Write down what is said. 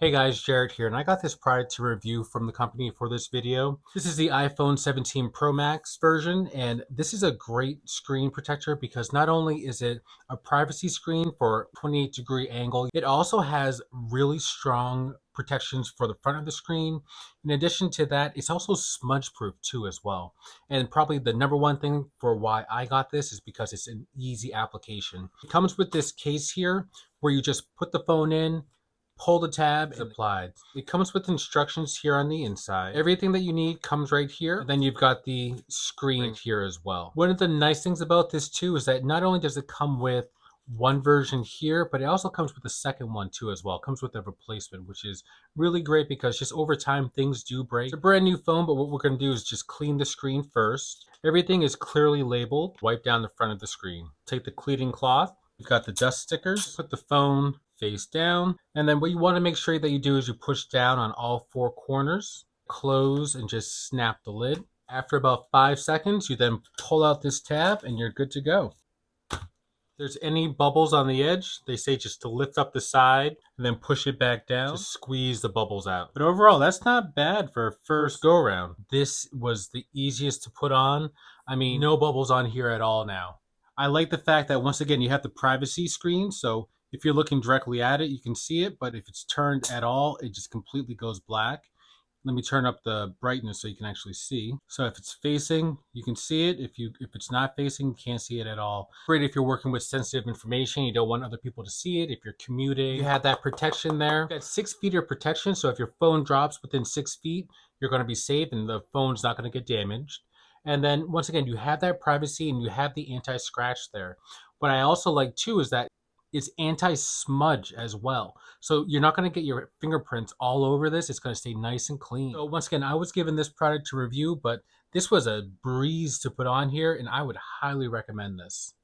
Hey guys, Jared here, and I got this product to review from the company for this video. This is the iPhone 17 Pro Max version, and this is a great screen protector because not only is it a privacy screen for 28-degree angle, it also has really strong protections for the front of the screen. In addition to that, it's also smudge proof too as well. And probably the number one thing for why I got this is because it's an easy application. It comes with this case here where you just put the phone in, pull the tab, and applied. It comes with instructions here on the inside. Everything that you need comes right here. And then you've got the screen here as well. One of the nice things about this too is that not only does it come with one version here, but it also comes with a second one too as well. It comes with a replacement, which is really great because just over time things do break. It's a brand new phone, but what we're going to do is just clean the screen first. Everything is clearly labeled. Wipe down the front of the screen. Take the cleaning cloth. We've got the dust stickers. Put the phone face down. And then what you want to make sure that you do is you push down on all four corners, close, and just snap the lid. After about 5 seconds, you then pull out this tab and you're good to go. If there's any bubbles on the edge, they say just to lift up the side and then push it back down. Just squeeze the bubbles out. But overall, that's not bad for a first go around. This was the easiest to put on. I mean, no bubbles on here at all now. I like the fact that once again, you have the privacy screen. So if you're looking directly at it, you can see it, but if it's turned at all, it just completely goes black. Let me turn up the brightness so you can actually see. So if it's facing, you can see it. If it's not facing, you can't see it at all. Great if you're working with sensitive information, you don't want other people to see it. If you're commuting, you have that protection there. You've got 6 feet of protection, so if your phone drops within 6 feet, you're going to be safe and the phone's not going to get damaged. And then once again, you have that privacy and you have the anti-scratch there. What I also like too is that it's anti-smudge as well. So you're not going to get your fingerprints all over this. It's going to stay nice and clean. So once again, I was given this product to review, but this was a breeze to put on here and I would highly recommend this.